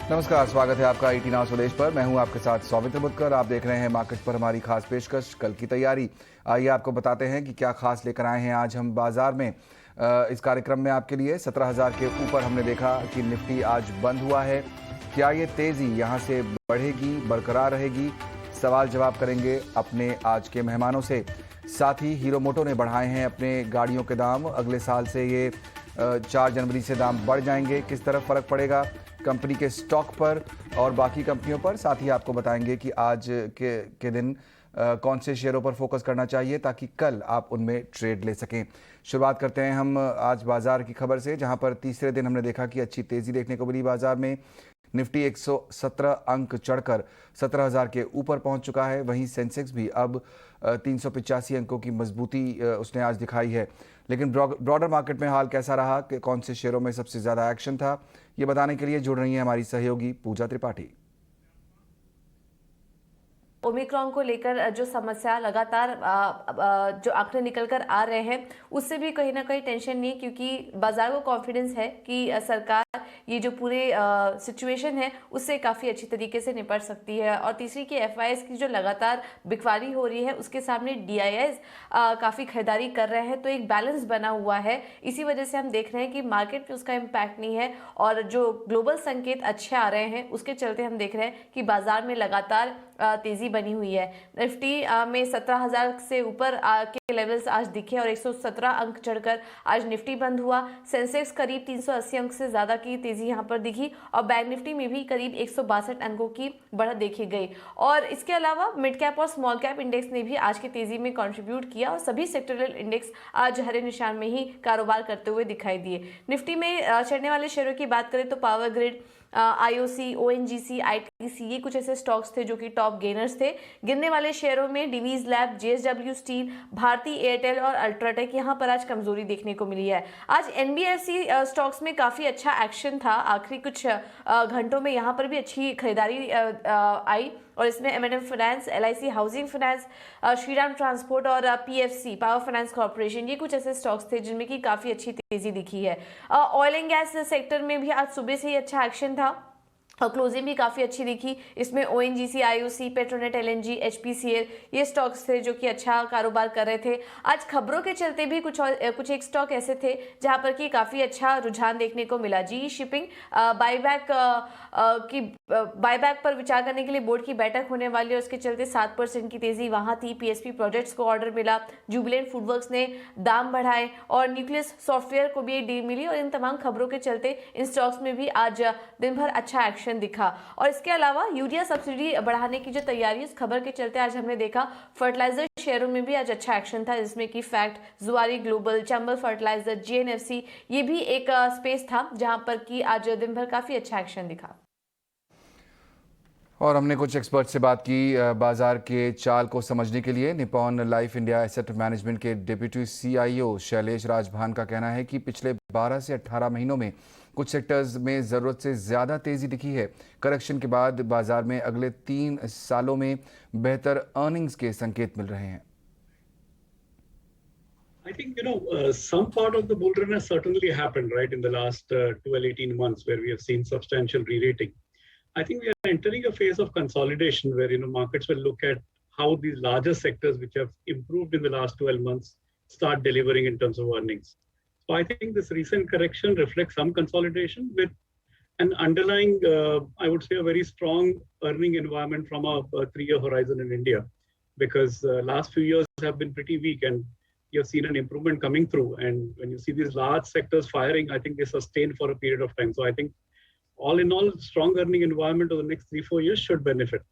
नमस्कार, स्वागत है आपका ईटी नाउ स्वदेश पर। मैं हूं आपके साथ सौमित्र बुद्धकर। आप देख रहे हैं मार्केट पर हमारी खास पेशकश, कल की तैयारी। आइए आपको बताते हैं कि क्या खास लेकर आए हैं आज हम बाजार में। इस कार्यक्रम में आपके लिए 17,000 के ऊपर हमने देखा कि निफ्टी आज बंद हुआ है। क्या ये तेजी यहां से बढ़ेगी, बरकरार रहेगी? सवाल जवाब करेंगे अपने आज के मेहमानों से। साथ ही हीरो मोटो ने बढ़ाए हैं अपने गाड़ियों के दाम। अगले साल से ये 4 जनवरी से दाम बढ़ जाएंगे। किस तरह फर्क पड़ेगा कंपनी के स्टॉक पर और बाकी कंपनियों पर? साथ ही आपको बताएंगे कि आज के दिन कौन से शेयरों पर फोकस करना चाहिए ताकि कल आप उनमें ट्रेड ले सकें। शुरुआत करते हैं हम आज बाजार की खबर से, जहां पर तीसरे दिन हमने देखा कि अच्छी तेजी देखने को मिली बाजार में। निफ्टी 117 अंक चढ़कर 17,000 के ऊपर पहुंच चुका है। वहीं सेंसेक्स भी अब 385 अंकों की मजबूती उसने आज दिखाई है। लेकिन ब्रॉडर मार्केट में हाल कैसा रहा, कि कौन से शेयरों में सबसे ज़्यादा एक्शन था, ये बताने के लिए जुड़ रही है हमारी सहयोगी पूजा त्रिपाठी। ओमिक्रॉन को लेकर जो समस्या लगातार जो आंकड़े निकल कर आ रहे हैं, उससे भी कहीं ना कहीं टेंशन नहीं, क्योंकि बाजार को कॉन्फिडेंस है कि सरकार ये जो पूरे सिचुएशन है उससे काफ़ी अच्छी तरीके से निपट सकती है। और तीसरी की एफआईएस की जो लगातार बिकवाली हो रही है, उसके सामने डीआईएस काफ़ी खरीदारी कर रहे हैं, तो एक बैलेंस बना हुआ है। इसी वजह से हम देख रहे हैं कि मार्केट पे उसका इम्पैक्ट नहीं है और जो ग्लोबल संकेत अच्छे आ रहे हैं, उसके चलते हम देख रहे हैं कि बाजार में लगातार तेजी बनी हुई है। निफ्टी में 17,000 से ऊपर के लेवल्स आज दिखे और 117 अंक चढ़कर आज निफ्टी बंद हुआ। सेंसेक्स करीब 380 अंक से ज्यादा की तेजी यहां पर दिखी और बैंक निफ्टी में भी करीब 162 अंकों की बढ़त देखी गई। और इसके अलावा मिड कैप और स्मॉल कैप इंडेक्स ने भी आज की तेजी में कंट्रीब्यूट किया और सभी सेक्टरल इंडेक्स आज हरे निशान में ही कारोबार करते हुए दिखाई दिए। निफ्टी में चढ़ने वाले शेयरों की बात करें तो power grid, IOC, ONGC, ITC, ये कुछ ऐसे स्टॉक्स थे जो कि टॉप गेनर्स थे। गिनने वाले शेयरों में डिवीज लैब, जेएसडब्ल्यू स्टील, भारती एयरटेल और अल्ट्राटेक, यहां पर आज कमजोरी देखने को मिली है। आज एनबीएफसी स्टॉक्स में काफी अच्छा एक्शन था। आखिरी कुछ घंटों में यहां पर भी अच्छी खरीदारी आई और इसमें एम&एम finance, LIC housing finance, Shriram transport और पीएफसी पावर फाइनेंस कॉर्पोरेशन, ये कुछ ऐसे स्टॉक्स थे जिनमें की काफी अच्छी तेजी दिखी है। ऑयल एंड गैस सेक्टर में भी आज सुबह से ही अच्छा एक्शन था और क्लोजिंग भी काफ़ी अच्छी दिखी। इसमें ONGC, IOC, Petronet LNG, HPCL, ये स्टॉक्स थे जो कि अच्छा कारोबार कर रहे थे। आज खबरों के चलते भी कुछ एक स्टॉक ऐसे थे जहां पर कि काफ़ी अच्छा रुझान देखने को मिला। जी शिपिंग बायबैक पर विचार करने के लिए बोर्ड की बैठक होने वाली है, उसके चलते 7% की तेजी वहां थी। पीएसपी प्रोजेक्ट्स को ऑर्डर मिला, जुबिलेंट फूडवर्क्स ने दाम बढ़ाए और न्यूक्लियस सॉफ्टवेयर को भी एक डील मिली। और इन तमाम खबरों के चलते इन स्टॉक्स में भी आज दिन भर अच्छा एक्शन दिखा। और इसके अलावा यूरिया सब्सिडी बढ़ाने की जो तैयारी, इस खबर के चलते आज हमने देखा फर्टिलाइजर शेयरों में भी आज अच्छा एक्शन था, जिसमें कि फैक्ट, जुआरी ग्लोबल, चंबल फर्टिलाइजर, जीएनएफसी, ये भी एक स्पेस था जहां पर कि आज दिन भर काफी अच्छा एक्शन दिखा। और हमने कुछ एक्सपर्ट से बात की बाजार के चाल को समझने के लिए। Nippon life India asset management के डिप्टी सीईओ शैलेश राजभान का कहना है कि पिछले 12 से 18 महीनों में कुछ सेक्टर्स में ज़रूरत से ज़्यादा तेज़ी दिखी है। करेक्शन के बाद बाजार में अगले 3 सालों में बेहतर अर्निंग्स के संकेत मिल रहे हैं। I think, some part of the bull run has certainly happened, right, in the last 12-18 months, where we have seen substantial re-rating. I think we are entering a phase of consolidation where, markets will look at how these larger sectors which have improved in the last 12 months start delivering in terms of earnings. So I think this recent correction reflects some consolidation with an underlying, I would say, a very strong earning environment from a 3-year horizon in India, because last few years have been pretty weak and you have seen an improvement coming through. And when you see these large sectors firing, I think they sustain for a period of time. So I think all in all, strong earning environment over the next 3-4 years should benefit.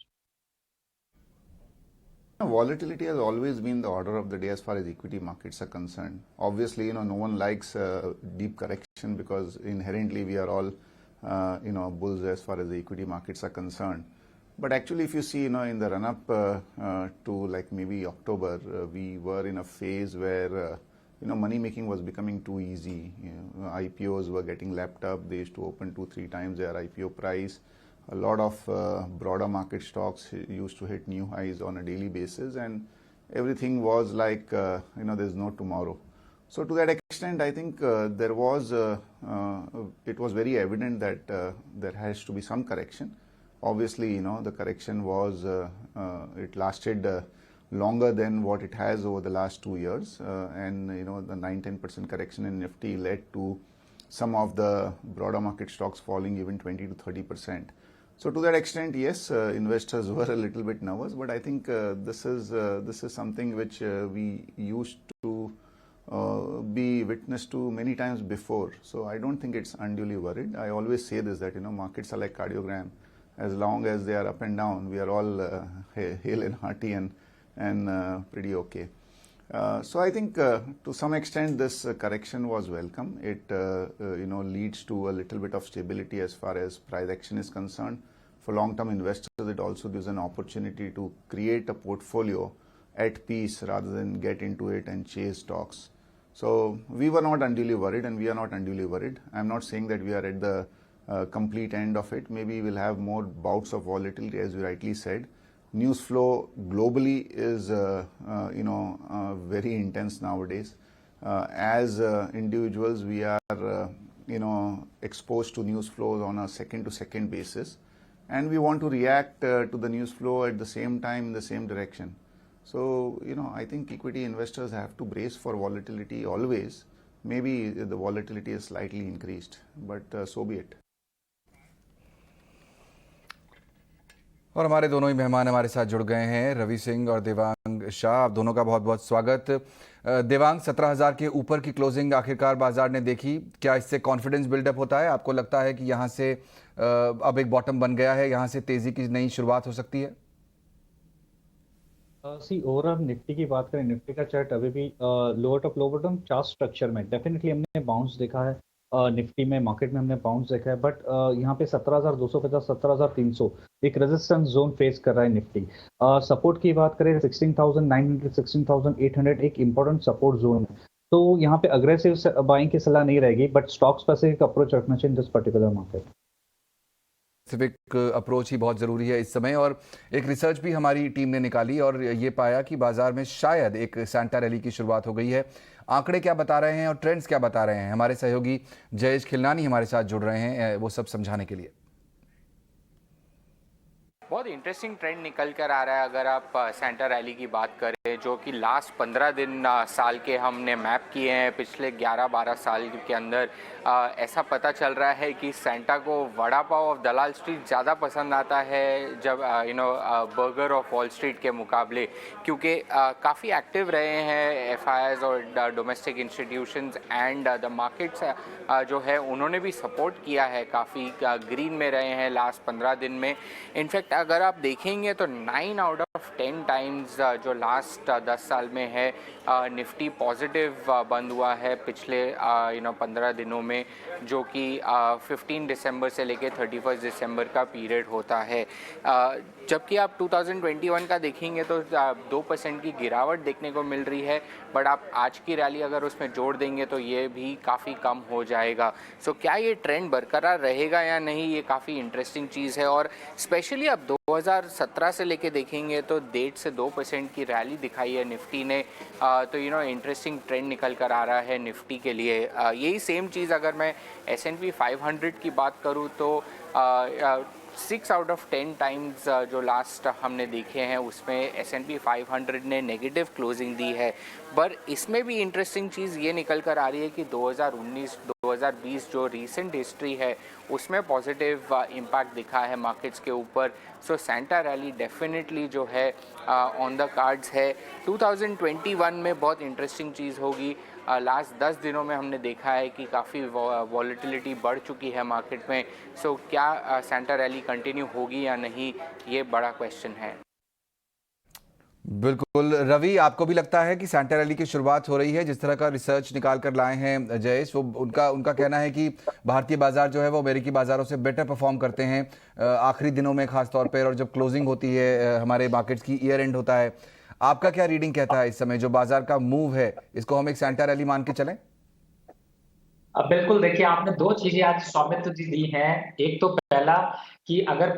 Volatility has always been the order of the day as far as equity markets are concerned. Obviously, no one likes deep correction because inherently we are all, bulls as far as the equity markets are concerned. But actually, if you see, in the run-up to like maybe October, we were in a phase where, money making was becoming too easy. IPOs were getting lapped up. They used to open 2-3 times their IPO price. A lot of broader market stocks used to hit new highs on a daily basis, and everything was like, there's no tomorrow. So to that extent, I think it was very evident that there has to be some correction. Obviously, the correction was, it lasted longer than what it has over the last 2 years. And, the 9-10% correction in Nifty led to some of the broader market stocks falling even 20 to 30%. So to that extent, yes, investors were a little bit nervous, but I think this is something which we used to be witness to many times before. So I don't think it's unduly worried. I always say this, that markets are like cardiogram. As long as they are up and down, we are all hale and hearty and pretty okay. So I think to some extent this correction was welcome. It leads to a little bit of stability as far as price action is concerned. For long-term investors, it also gives an opportunity to create a portfolio at peace rather than get into it and chase stocks. So we were not unduly worried, and we are not unduly worried. I'm not saying that we are at the complete end of it. Maybe we'll have more bouts of volatility, as you rightly said. News flow globally is very intense nowadays. As individuals, we are exposed to news flows on a second-to-second basis, and we want to react to the news flow at the same time in the same direction. So I think equity investors have to brace for volatility always. Maybe the volatility is slightly increased, but so be it. और हमारे दोनों ही मेहमान हमारे साथ जुड़ गए हैं, रवि सिंह और देवांग शाह। आप दोनों का बहुत बहुत स्वागत। देवांग, 17,000 के ऊपर की क्लोजिंग आखिरकार बाजार ने देखी, क्या इससे कॉन्फिडेंस बिल्डअप होता है? आपको लगता है कि यहाँ से अब एक बॉटम बन गया है, यहाँ से तेजी की नई शुरुआत हो सकती है? ओवरऑल निफ्टी की बात करें, निफ्टी का चार्ट अभी भी lower top lower bottom chart structure में डेफिनेटली हमने बाउंस देखा है। निफ्टी में मार्केट में हमने बाउंस देखा है, बट यहाँ पे 17,250 17,300 एक रेजिस्टेंस जोन फेस कर रहा है निफ्टी। सपोर्ट की बात करें 16,900 16,800 एक इंपॉर्टेंट सपोर्ट जोन है। तो यहाँ पे अग्रेसिव बाइंग की सलाह नहीं रहेगी, बट स्टॉक स्पेसिफिक अप्रोच रखना चाहिए this particular market. Specific approach ही बहुत ज़रूरी है इस समय। और एक रिसर्च भी हमारी टीम ने निकाली और ये पाया कि बाजार में शायद एक सांता रैली की शुरुआत हो गई है। आंकड़े क्या बता रहे हैं और ट्रेंड्स क्या बता रहे हैं, हमारे सहयोगी जयेश खिलनानी हमारे साथ जुड़ रहे हैं वो सब समझाने के लिए। बहुत इंटरेस्टिंग ट्रेंड निकल कर आ रहा है। अगर आप सांता रैली की बात करें, जो कि लास्ट 15 दिन साल के हमने मैप किए हैं, पिछले 11-12 साल के अंदर ऐसा पता चल रहा है कि सांता को vada pav of Dalal street ज़्यादा पसंद आता है जब बर्गर ऑफ वॉल स्ट्रीट के मुकाबले, क्योंकि काफ़ी एक्टिव रहे हैं एफआईआईज और domestic institutions and the markets जो है उन्होंने भी सपोर्ट किया है, काफ़ी ग्रीन में रहे हैं लास्ट 15 दिन में। इनफैक्ट अगर आप देखेंगे तो 9 आउट ऑफ 10 टाइम्स जो लास्ट 10 साल में है निफ्टी पॉजिटिव बंद हुआ है पिछले 15 दिनों में, जो कि 15 दिसंबर से लेके 31 दिसंबर का पीरियड होता है। जबकि आप 2021 का देखेंगे तो 2% की गिरावट देखने को मिल रही है, बट आप आज की रैली अगर उसमें जोड़ देंगे तो ये भी काफ़ी कम हो जाएगा। सो क्या ये ट्रेंड बरकरार रहेगा या नहीं, ये काफ़ी इंटरेस्टिंग चीज़ है। और स्पेशली आप 2017 से लेके देखेंगे तो 1.5 से 2% की रैली दिखाई है निफ्टी ने। तो इंटरेस्टिंग ट्रेंड निकल कर आ रहा है निफ्टी के लिए। यही सेम चीज़ अगर मैं S&P 500 की बात करूँ तो 6 आउट ऑफ 10 टाइम्स जो लास्ट हमने देखे हैं उसमें S&P 500 ने नेगेटिव क्लोजिंग दी है। पर इसमें भी इंटरेस्टिंग चीज़ ये निकल कर आ रही है कि 2019-2020 जो रीसेंट हिस्ट्री है उसमें पॉजिटिव इम्पैक्ट दिखा है मार्केट्स के ऊपर। सो सांता रैली डेफिनेटली जो है ऑन द कार्ड्स है। 2021 में बहुत इंटरेस्टिंग चीज़ होगी। लास्ट 10 दिनों में हमने देखा है कि काफ़ी वॉलेटिलिटी बढ़ चुकी है मार्केट में। सो क्या सांता रैली कंटिन्यू होगी या नहीं, ये बड़ा क्वेश्चन है। बिल्कुल रवि, आपको भी लगता है कि सांता रैली की शुरुआत हो रही है? जिस तरह का रिसर्च निकाल कर लाए हैं जयेश, वो उनका कहना है कि भारतीय बाजार जो है वो अमेरिकी बाजारों से बेटर परफॉर्म करते हैं आखिरी दिनों में खास तौर पर, और जब क्लोजिंग होती है हमारे मार्केट्स की, ईयर एंड होता है। आपका क्या रीडिंग कहता है इस समय जो बाजार का मूव है, इसको हम एक सांता रैली मान के चलें? बिल्कुल, देखिए आपने 2 चीज़ें आज स्वामित्व जी दी हैं। एक तो पहला कि अगर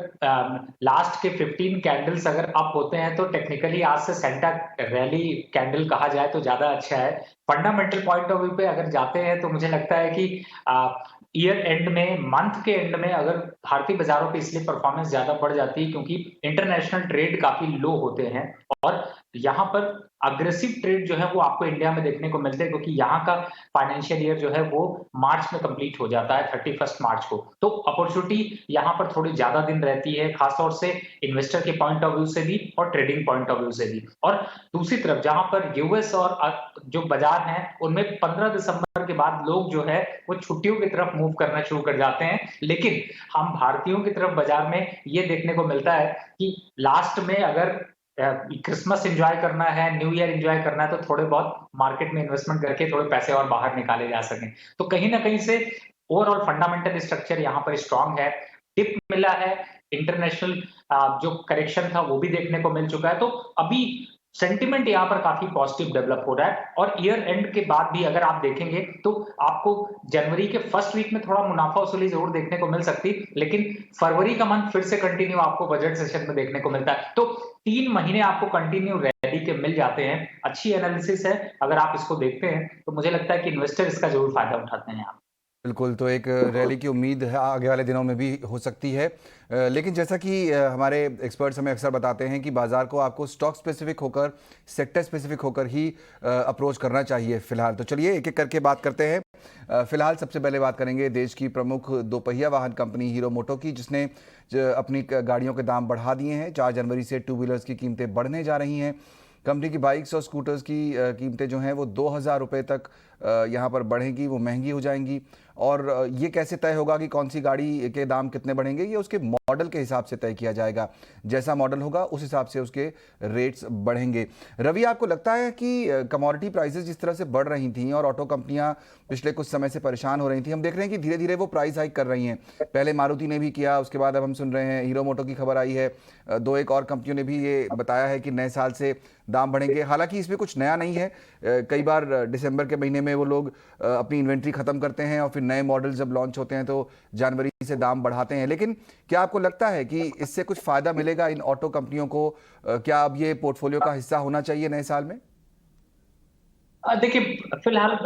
लास्ट के 15 कैंडल्स अगर अप होते हैं तो टेक्निकली आज से सेंटा रैली कैंडल कहा जाए तो ज़्यादा अच्छा है। फंडामेंटल पॉइंट ऑफ व्यू पे अगर जाते हैं तो मुझे लगता है कि ईयर एंड में, मंथ के एंड में अगर भारतीय बाज़ारों पे इसलिए परफॉर्मेंस ज़्यादा बढ़ जाती है क्योंकि इंटरनेशनल ट्रेड काफ़ी लो होते हैं और यहाँ पर अग्रेसिव ट्रेड जो है वो आपको इंडिया में देखने को मिलते हैं क्योंकि यहाँ का फाइनेंशियल ईयर जो है वो मार्च में कंप्लीट हो जाता है 31 मार्च को। तो अपॉर्चुनिटी यहाँ पर थोड़ी ज्यादा दिन रहती है, खासतौर से इन्वेस्टर के पॉइंट ऑफ व्यू से भी और ट्रेडिंग पॉइंट ऑफ व्यू से भी। और दूसरी तरफ जहां पर यूएस और जो बाजार हैं उनमें 15 दिसंबर के बाद लोग जो है वो छुट्टियों की तरफ मूव करना शुरू कर जाते हैं, लेकिन हम भारतीयों की तरफ बाजार में ये देखने को मिलता है कि लास्ट में अगर क्रिसमस एंजॉय करना है, न्यू ईयर एंजॉय करना है तो थोड़े बहुत मार्केट में इन्वेस्टमेंट करके थोड़े पैसे और बाहर निकाले जा सकें। तो कहीं ना कहीं से ओवरऑल फंडामेंटल स्ट्रक्चर यहाँ पर स्ट्रांग है। टिप मिला है, इंटरनेशनल जो करेक्शन था वो भी देखने को मिल चुका है। तो अभी सेंटिमेंट यहाँ पर काफी पॉजिटिव डेवलप हो रहा है और ईयर एंड के बाद भी अगर आप देखेंगे तो आपको जनवरी के फर्स्ट वीक में थोड़ा मुनाफा वसूली जरूर देखने को मिल सकती, लेकिन फरवरी का मंथ फिर से कंटिन्यू आपको बजट सेशन में देखने को मिलता है। तो 3 महीने आपको कंटिन्यू रैली के मिल जाते हैं। अच्छी एनालिसिस है, अगर आप इसको देखते हैं तो मुझे लगता है कि इन्वेस्टर इसका जरूर फायदा उठाते हैं। बिल्कुल, तो एक रैली की उम्मीद है आगे वाले दिनों में भी हो सकती है। लेकिन जैसा कि हमारे एक्सपर्ट्स हमें अक्सर बताते हैं कि बाज़ार को आपको स्टॉक स्पेसिफिक होकर, सेक्टर स्पेसिफिक होकर ही अप्रोच करना चाहिए फ़िलहाल। तो चलिए एक एक करके बात करते हैं। फ़िलहाल सबसे पहले बात करेंगे देश की प्रमुख दोपहिया वाहन कंपनी हीरो मोटो की, जिसने अपनी गाड़ियों के दाम बढ़ा दिए हैं। 4 जनवरी से टू व्हीलर्स की कीमतें बढ़ने जा रही हैं। कंपनी की बाइक्स और स्कूटर्स की कीमतें जो हैं वो 2000 रुपये तक यहाँ पर बढ़ेंगी, वो महंगी हो जाएंगी। और ये कैसे तय होगा कि कौन सी गाड़ी के दाम कितने बढ़ेंगे? ये उसके मॉडल के हिसाब से तय किया जाएगा। जैसा मॉडल होगा उस हिसाब से उसके रेट्स बढ़ेंगे। रवि, आपको लगता है कि कमोडिटी प्राइसेस जिस तरह से बढ़ रही थी और ऑटो कंपनियां पिछले कुछ समय से परेशान हो रही थी, हम देख रहे हैं कि धीरे धीरे वो प्राइस हाइक कर रही हैं। पहले मारुति ने भी किया, उसके बाद अब हम सुन रहे हैं हीरो मोटो की खबर आई है, 2 और कंपनियों ने भी ये बताया है कि नए साल से दाम बढ़ेंगे। हालांकि इसमें कुछ नया नहीं है। कई बार दिसंबर के महीने में वो लोग अपनी इन्वेंट्री खत्म करते हैं और फिर नए मॉडल जब लॉन्च होते हैं तो जनवरी से दाम बढ़ाते हैं। लेकिन क्या आपको लगता है कि इससे कुछ फायदा मिलेगा इन ऑटो कंपनियों को? क्या अब ये पोर्टफोलियो का हिस्सा होना चाहिए नए साल में? देखिए फिलहाल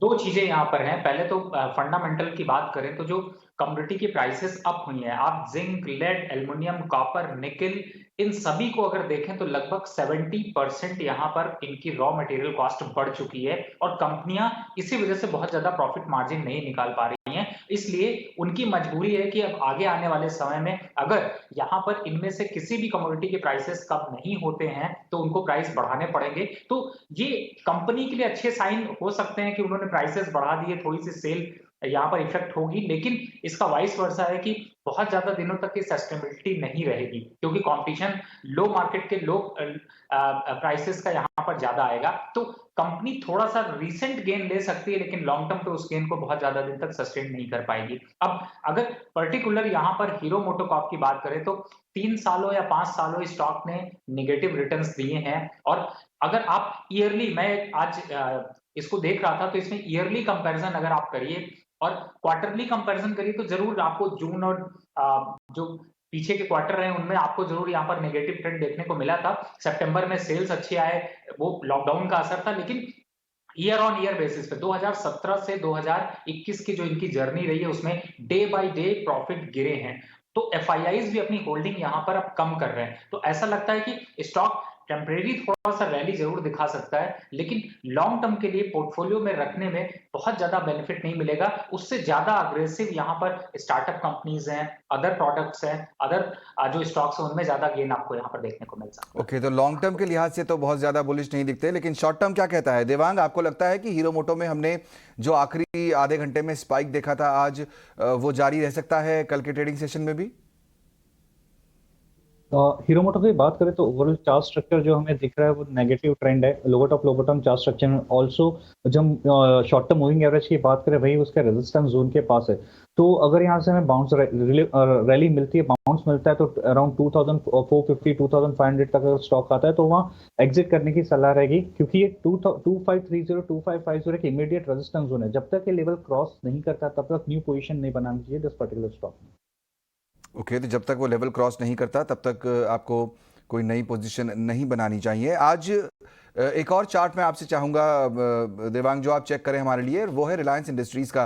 2 चीजें यहाँ पर हैं। पहले तो फंडामेंटल की बात करें तो जो कमोडिटी की प्राइसेस अप हुई हैं, आप zinc, lead, aluminium, copper, nickel, इन सभी को अगर देखें तो लगभग 70% यहाँ पर इनकी रॉ मटेरियल कॉस्ट बढ़ चुकी है और कंपनियां इसी वजह से बहुत ज्यादा प्रॉफिट मार्जिन नहीं निकाल पा रही हैं। इसलिए उनकी मजबूरी है कि अब आगे आने वाले समय में अगर यहाँ पर इनमें से किसी भी कमोडिटी के प्राइसेस कम नहीं होते हैं तो उनको प्राइस बढ़ाने पड़ेंगे। तो ये कंपनी के लिए अच्छे साइन हो सकते हैं कि उन्होंने प्राइसेस बढ़ा दिए, थोड़ी सी सेल यहाँ पर इफेक्ट होगी, लेकिन इसका वाइस वर्सा है कि बहुत ज्यादा दिनों तक की सस्टेनेबिलिटी नहीं रहेगी क्योंकि कंपटीशन लो मार्केट के लो प्राइसेस का यहाँ पर ज्यादा आएगा। तो कंपनी थोड़ा सा रिसेंट गेन ले सकती है, लेकिन लॉन्ग टर्म पे उस गेन को बहुत ज्यादा दिन तक सस्टेन नहीं कर पाएगी। अब अगर पर्टिकुलर यहाँ पर हीरो मोटोकॉर्प की बात करें तो 3 सालों या 5 सालों स्टॉक ने निगेटिव रिटर्न्स दिए हैं और अगर आप ईयरली, मैं आज इसको देख रहा था तो इसमें ईयरली कंपैरिजन अगर आप करिए और क्वार्टरली कंपैरिजन करिए तो जरूर आपको जून और जो पीछे के क्वार्टर रहे उनमें आपको जरूर यहाँ पर नेगेटिव ट्रेंड देखने को मिला था। सितंबर में सेल्स अच्छे आए, वो लॉकडाउन का असर था, लेकिन ईयर ऑन ईयर बेसिस पे 2017 से 2021 की जो इनकी जर्नी रही है उसमें डे बाय डे प्रॉफिट गिरे हैं। तो एफआईआईज भी अपनी होल्डिंग यहाँ पर अब कम कर रहे हैं। तो ऐसा लगता है कि स्टॉक टेम्परेरी थोड़ा सा रैली जरूर दिखा सकता है, लेकिन लॉन्ग टर्म के लिए पोर्टफोलियो में रखने में बहुत ज्यादा बेनिफिट नहीं मिलेगा। उससे ज्यादा अग्रेसिव यहाँ पर स्टार्टअप कंपनीज हैं, अदर प्रोडक्ट्स हैं, अदर जो स्टॉक्स हैं उनमें ज्यादा गेन आपको यहाँ पर देखने को मिल सकता है। ओके, तो लॉन्ग टर्म के लिहाज से तो बहुत ज्यादा बुलिश नहीं दिखते, लेकिन शॉर्ट टर्म क्या कहता है देवांग? आपको लगता है कि हीरो मोटो में हमने जो आखिरी आधे घंटे में स्पाइक देखा था आज वो जारी रह सकता है कल के ट्रेडिंग सेशन में भी? हीरो मोटो की बात करें तो ओवरऑल चार्ट स्ट्रक्चर जो हमें दिख रहा है वो नेगेटिव ट्रेंड है, lower top lower bottom chart structure में ऑल्सो। जब हम शॉर्ट टर्म मूविंग एवरेज की बात करें वही उसके रेजिस्टेंस जोन के पास है। तो अगर यहाँ से हमें बाउंस रैली मिलती है, बाउंस मिलता है, तो अराउंड 2450 2500 तक अगर स्टॉक आता है तो वहाँ एग्जिट करने की सलाह रहेगी, क्योंकि ये 2530 2550 एक इमीडिएट रेजिस्टेंस जोन है। जब तक ये लेवल क्रॉस नहीं करता तब तक न्यू पोजीशन नहीं बनानी चाहिए दिस पर्टिकुलर स्टॉक में। ओके, तो जब तक वो लेवल क्रॉस नहीं करता तब तक आपको कोई नई पोजीशन नहीं बनानी चाहिए। आज एक और चार्ट मैं आपसे चाहूँगा देवांग, जो आप चेक करें हमारे लिए, वो है रिलायंस इंडस्ट्रीज़ का।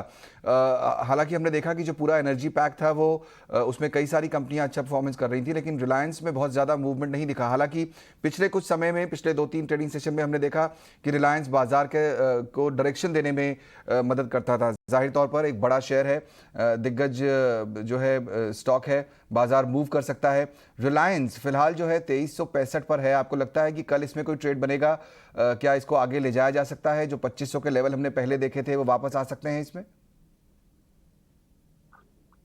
हालांकि हमने देखा कि जो पूरा एनर्जी पैक था वो उसमें कई सारी कंपनियां अच्छा परफॉर्मेंस कर रही थी, लेकिन रिलायंस में बहुत ज़्यादा मूवमेंट नहीं दिखा। हालांकि पिछले कुछ समय में, पिछले 2-3 ट्रेडिंग सेशन में हमने देखा कि रिलायंस बाजार के को डायरेक्शन देने में मदद करता था। जाहिर तौर पर एक बड़ा शेयर है, दिग्गज जो है स्टॉक है, बाजार मूव कर सकता है। रिलायंस फिलहाल जो है 2365 पर है। आपको लगता है कि कल इसमें कोई ट्रेड बनेगा? क्या इसको आगे ले जाया जा सकता है? जो 2500 के लेवल हमने पहले देखे थे वो वापस आ सकते हैं इसमें?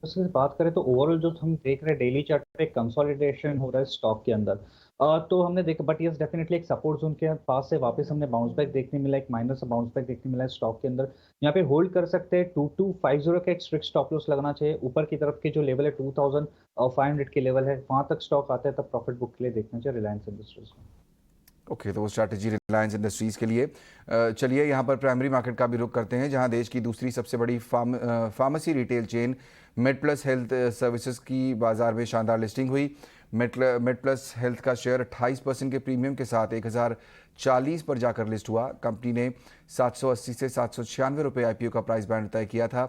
उसकी बात करें तो ओवरऑल जो हम देख रहे हैं डेली चार्ट पे कंसोलिडेशन हो रहा है स्टॉक के अंदर। तो हमने देखा, बट यस डेफिनेटली एक सपोर्ट जोन के पास से वापस हमने बाउंस बैक देखने मिला, एक माइनर से बाउंस बैक देखने मिला है स्टॉक के अंदर। यहाँ पे होल्ड कर सकते हैं, 2250 का एक स्ट्रिक्ट स्टॉप लॉस लगना चाहिए। ऊपर की तरफ के जो लेवल है 2500 के लेवल है, वहां तक स्टॉक आता है तब प्रॉफिट बुक के लिए देखना चाहिए रिलायंस इंडस्ट्रीज में। ओके, तो वो स्ट्रैटेजी रिलायंस इंडस्ट्रीज़ के लिए। चलिए यहाँ पर प्राइमरी मार्केट का भी रुख करते हैं, जहाँ देश की दूसरी सबसे बड़ी pharmacy retail chain MedPlus health services की बाजार में शानदार लिस्टिंग हुई। मेडप्लस हेल्थ का शेयर 28% के प्रीमियम के साथ 1040 पर जाकर लिस्ट हुआ। कंपनी ने 780 से 796 रुपये IPO का प्राइस बैंड तय किया था।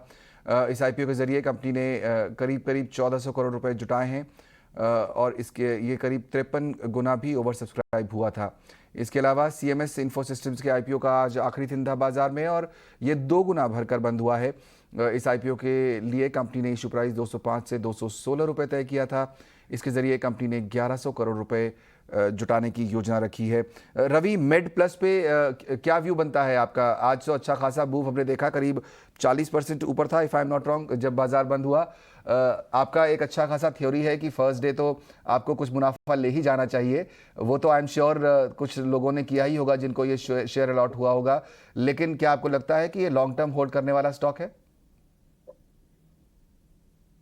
इस IPO के जरिए कंपनी ने करीब 1400 करोड़ रुपए जुटाए हैं, और इसके ये करीब 53 गुना भी ओवर सब्सक्राइब हुआ था। इसके अलावा CMS इंफो सिस्टम्स के IPO का आज आखिरी दिन था बाजार में, और ये 2 गुना भरकर बंद हुआ है। इस IPO के लिए कंपनी ने इशू प्राइस 205 से 216 रुपये तय किया था। इसके जरिए कंपनी ने 1100 करोड़ रुपए जुटाने की योजना रखी है। रवि, मेड प्लस पे क्या व्यू बनता है आपका? आज तो अच्छा खासा मूव हमने देखा, करीब 40% ऊपर था if I am not wrong जब बाजार बंद हुआ। आपका एक अच्छा खासा थ्योरी है कि फर्स्ट डे तो आपको कुछ मुनाफा ले ही जाना चाहिए। वो तो आई एम श्योर कुछ लोगों ने किया ही होगा जिनको ये शेयर अलॉट हुआ होगा, लेकिन क्या आपको लगता है कि ये लॉन्ग टर्म होल्ड करने वाला स्टॉक है?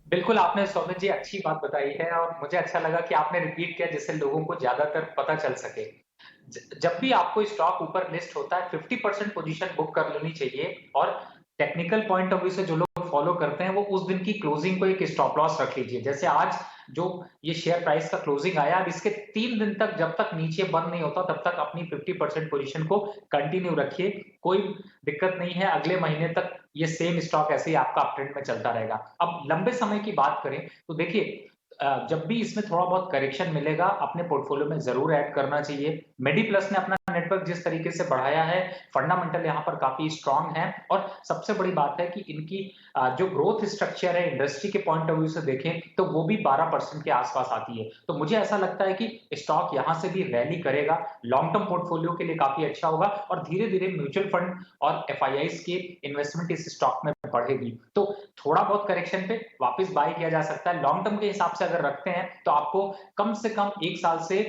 बिल्कुल, आपने सौमित जी अच्छी बात बताई है और मुझे अच्छा लगा कि आपने रिपीट किया जिससे लोगों को ज्यादातर पता चल सके। जब भी आपको स्टॉक ऊपर लिस्ट होता है 50% पोजीशन बुक कर लेनी चाहिए, और टेक्निकल पॉइंट ऑफ व्यू से जो लोग फॉलो करते हैं वो उस दिन की क्लोजिंग को एक स्टॉप लॉस रख लीजिए। जैसे आज जो ये शेयर प्राइस का क्लोजिंग आया, अब इसके 3 दिन तक जब तक नीचे बंद नहीं होता तब तक अपनी 50% पोजीशन को कंटिन्यू रखिए, कोई दिक्कत नहीं है। अगले महीने तक ये सेम स्टॉक ऐसे ही आपका अपट्रेंड में चलता रहेगा। अब लंबे समय की बात करें तो देखिए, जब भी इसमें थोड़ा बहुत करेक्शन मिलेगा अपने पोर्टफोलियो में जरूर ऐड करना चाहिए। मेडी प्लस ने अपना नेटवर्क जिस तरीके से बढ़ाया है, फंडामेंटल यहाँ पर काफी स्ट्रांग है, और सबसे बड़ी बात है कि इनकी जो ग्रोथ स्ट्रक्चर है इंडस्ट्री के पॉइंट ऑफ व्यू से देखें तो वो भी 12% के आसपास आती है। तो मुझे ऐसा लगता है कि स्टॉक यहाँ से भी रैली करेगा, लॉन्ग टर्म पोर्टफोलियो के लिए काफी अच्छा होगा, और धीरे धीरे म्यूचुअल फंड और FIIs के इन्वेस्टमेंट इस स्टॉक में बढ़ेगी। तो थोड़ा बहुत करेक्शन पे वापस बाय किया जा सकता है। लॉन्ग टर्म के हिसाब से अगर रखते हैं तो आपको कम से कम 1 साल से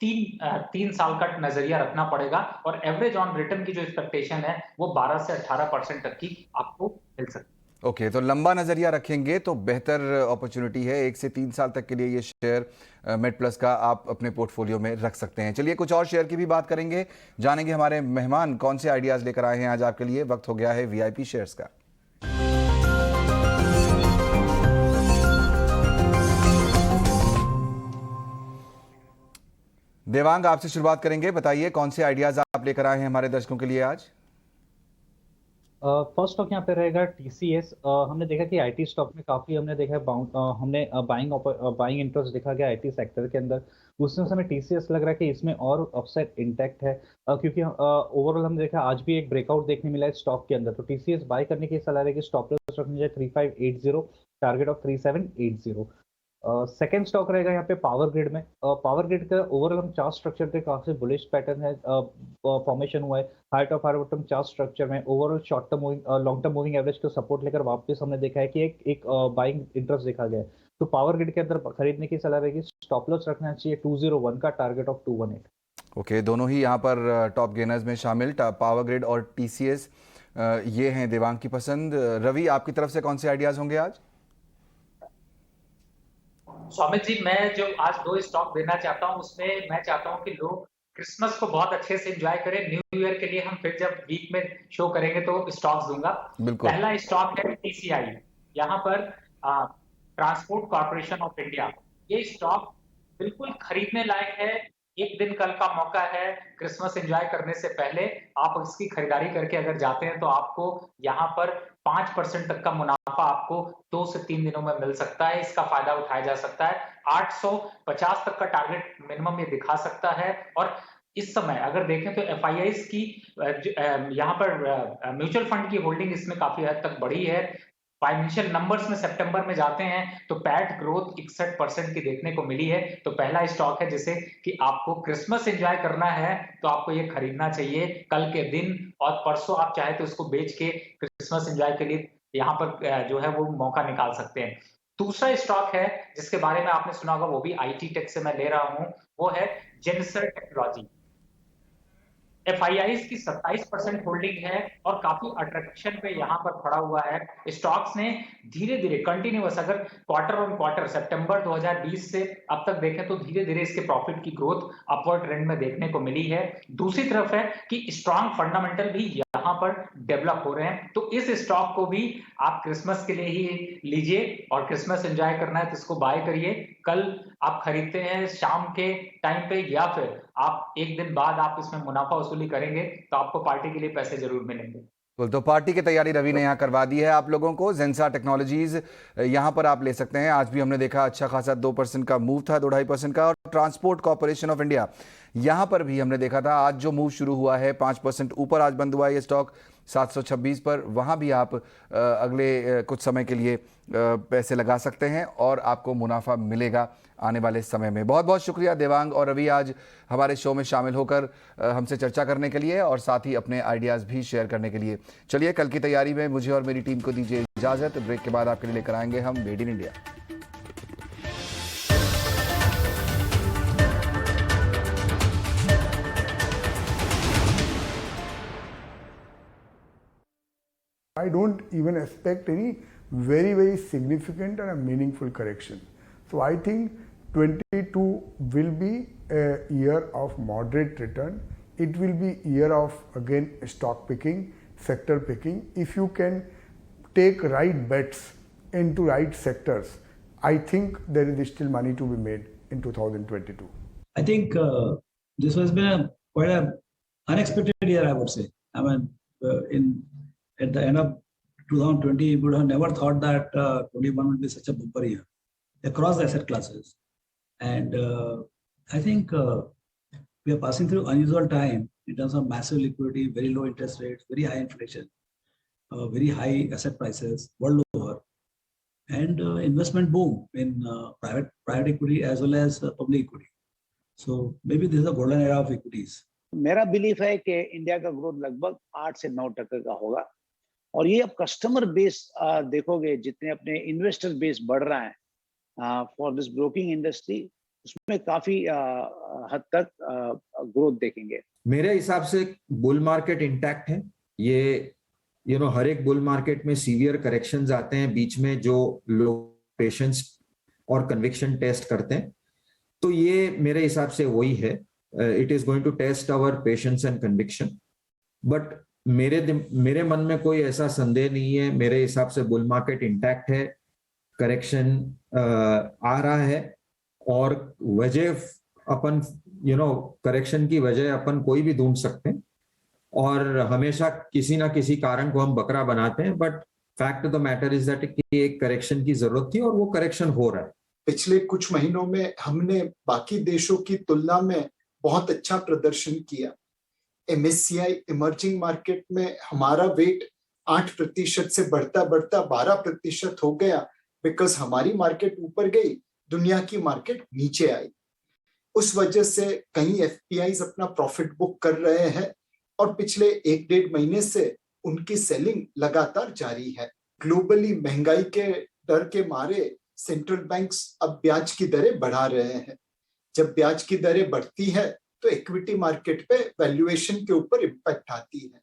3 साल का नजरिया रखना पड़ेगा, और एवरेज ऑन रिटर्न की जो एक्सपेक्टेशन है वो 12 से 18% तक की आपको मिल सकती है। ओके, तो लंबा नजरिया रखेंगे तो बेहतर अपॉर्चुनिटी है। 1 से 3 साल तक के लिए ये शेयर मेड प्लस का आप अपने पोर्टफोलियो में रख सकते हैं। चलिए कुछ और शेयर की भी बात करेंगे, जानेंगे हमारे मेहमान कौन से आइडियाज लेकर आए हैं आज आपके लिए। वक्त हो गया है VIP शेयर्स का। देवांग, आपसे शुरुआत करेंगे, बताइए कौन से आइडियाज आप लेकर आए हैं हमारे दर्शकों के लिए आज। फर्स्ट स्टॉक यहाँ पे रहेगा TCS। हमने देखा कि IT स्टॉक में काफी हमने देखा है हमने बाइंग इंटरेस्ट देखा गया IT सेक्टर के अंदर। उसमें समय TCS लग रहा है कि इसमें और अपसाइड इंटैक्ट है, क्योंकि ओवरऑल हमने देखा आज भी एक ब्रेकआउट देखने मिला है स्टॉक के अंदर। तो TCS बाय करने की सलाह रहेगी, स्टॉप लॉस रखनी चाहिए 3580, टारगेट ऑफ 3780। सेकेंड स्टॉक रहेगा यहाँ पे पावर ग्रिड में। पावर ग्रिड का ओवरऑल हम चार्ट स्ट्रक्चर पे काफी बुलिश पैटर्न है, फॉर्मेशन हुआ है height of higher bottom chart structure में। Overall short term moving long term moving average को सपोर्ट लेकर वापस हमने देखा है कि एक बाइंग इंटरेस्ट देखा गया है। तो पावर ग्रिड के अंदर खरीदने की सलाह रहेगी। स्टॉप लॉस रखना चाहिए 201 का, टारगेट ऑफ 218। ओके, दोनों ही यहाँ पर टॉप गेनर्स में शामिल, पावर ग्रिड और टीसीएस, ये हैं देवांग की पसंद। रवि, आपकी तरफ से कौन से आइडियाज होंगे आज? स्वामित जी, मैं जो आज 2 स्टॉक देना चाहता हूं उसमें मैं चाहता हूं कि लोग क्रिसमस को बहुत अच्छे से एंजॉय करें। न्यू ईयर के लिए हम फिर जब वीक में शो करेंगे तो स्टॉक्स दूंगा। बिल्कुल। पहला स्टॉक है टीसीआई। यहाँ पर ट्रांसपोर्ट कॉर्पोरेशन ऑफ इंडिया, ये स्टॉक बिल्कुल खरीदने लायक है। एक दिन कल का मौका है, क्रिसमस एंजॉय करने से पहले आप इसकी खरीदारी करके अगर जाते हैं तो आपको यहाँ पर 5% तक का मुनाफा आपको 2 से 3 दिनों में मिल सकता है। इसका फायदा उठाया जा सकता है। 850 तक का टारगेट मिनिमम ये दिखा सकता है। और इस समय अगर देखें तो एफआईआईज की यहाँ पर म्यूचुअल फंड की होल्डिंग इसमें काफी हद तक बढ़ी है। फाइनेंशियल नंबर्स में सितंबर में जाते हैं तो पैट ग्रोथ 61% की देखने को मिली है। तो पहला स्टॉक है जिसे कि आपको क्रिसमस एंजॉय करना है तो आपको ये खरीदना चाहिए कल के दिन, और परसों आप चाहे तो इसको बेच के क्रिसमस एंजॉय के लिए यहाँ पर जो है वो मौका निकाल सकते हैं। दूसरा स्टॉक है जिसके बारे में आपने सुना होगा, वो भी आईटी टेक से मैं ले रहा हूं, वो है जेनसर टेक्नोलॉजी। एफआईआईज की 27% होल्डिंग है और काफी अट्रैक्शन पे यहाँ पर खड़ा हुआ है। स्टॉक्स ने धीरे धीरे कंटिन्यूअस, अगर क्वार्टर ऑन क्वार्टर सितंबर 2020 से अब तक देखें तो धीरे धीरे इसके प्रॉफिट की ग्रोथ अपवर्ड ट्रेंड में देखने को मिली है। दूसरी तरफ है कि स्ट्रॉन्ग फंडामेंटल भी यहाँ पर डेवलप हो रहे हैं। तो इस स्टॉक को भी आप क्रिसमस के लिए ही लीजिए और क्रिसमस एंजॉय करना है तो इसको बाय करिए। कल आप खरीदते हैं शाम के टाइम पे या फिर आप एक दिन बाद आप इसमें मुनाफा वसूली करेंगे तो आपको पार्टी के लिए पैसे जरूर मिलेंगे। तो पार्टी की तैयारी रवि ने यहाँ करवा दी है आप लोगों को। जेंसा टेक्नोलॉजीज यहाँ पर आप ले सकते हैं। आज भी हमने देखा अच्छा खासा 2% का मूव था, 2-2.5% का। और ट्रांसपोर्ट कॉर्पोरेशन ऑफ इंडिया, यहाँ पर भी हमने देखा था आज जो मूव शुरू हुआ है 5% ऊपर आज बंद हुआ है ये स्टॉक 726 पर। वहाँ भी आप अगले कुछ समय के लिए पैसे लगा सकते हैं और आपको मुनाफा मिलेगा आने वाले समय में। बहुत बहुत शुक्रिया देवांग और रवि आज हमारे शो में शामिल होकर हमसे चर्चा करने के लिए और साथ ही अपने आइडियाज़ भी शेयर करने के लिए। चलिए, कल की तैयारी में मुझे और मेरी टीम को दीजिए इजाज़त। ब्रेक के बाद आपके लिए लेकर आएंगे हम made in India. I don't even expect any very significant and a meaningful correction. So I think 22 will be a year of moderate return. It will be year of again stock picking, sector picking. If you can take right bets into right sectors, I think there is still money to be made in 2022. I think this has been quite an unexpected year, I would say. I mean, at the end of 2020, we would have never thought that 21 would be such a bumper year across the asset classes. And I think we are passing through unusual time in terms of massive liquidity, very low interest rates, very high inflation, very high asset prices world over, and investment boom in private equity as well as public equity. So maybe this is a golden era of equities. मेरा belief है कि India का growth लगभग 8 से 9% का होगा। और ये अब कस्टमर बेस देखोगे, जितने अपने इन्वेस्टर बेस बढ़ रहा है फॉर दिस ब्रोकिंग इंडस्ट्री, उसमें काफी हद तक ग्रोथ देखेंगे। मेरे हिसाब से बुल मार्केट इंटैक्ट है। ये हर एक बुल मार्केट में सीवियर करेक्शंस आते हैं बीच में, जो लोग पेशेंस और कन्विक्शन टेस्ट करते हैं। तो ये मेरे हिसाब से वही है। It is going to test our patience and conviction. But मेरे मन में कोई ऐसा संदेह नहीं है। मेरे हिसाब से बुल मार्केट इंटैक्ट है, करेक्शन आ रहा है और वजह अपन करेक्शन की वजह अपन कोई भी ढूंढ सकते हैं और हमेशा किसी ना किसी कारण को हम बकरा बनाते हैं। But fact of the matter is that कि एक करेक्शन की जरूरत थी और वो करेक्शन हो रहा है। पिछले कुछ महीनों में हमने बाकी देशों की तुलना में बहुत अच्छा प्रदर्शन किया। MSCI इमर्जिंग मार्केट में हमारा वेट 8% से बढ़ता 12% हो गया, बिकॉज हमारी मार्केट ऊपर गई, दुनिया की मार्केट नीचे आई। उस वजह से कई एफपीआईज अपना प्रॉफिट बुक कर रहे हैं और पिछले 1-1.5 महीने से उनकी सेलिंग लगातार जारी है। ग्लोबली महंगाई के डर के मारे सेंट्रल बैंक्स अब ब्याज की दरें बढ़ा रहे हैं। जब ब्याज की दरें बढ़ती है तो इक्विटी मार्केट पे वैल्यूएशन के ऊपर इम्पैक्ट आती है।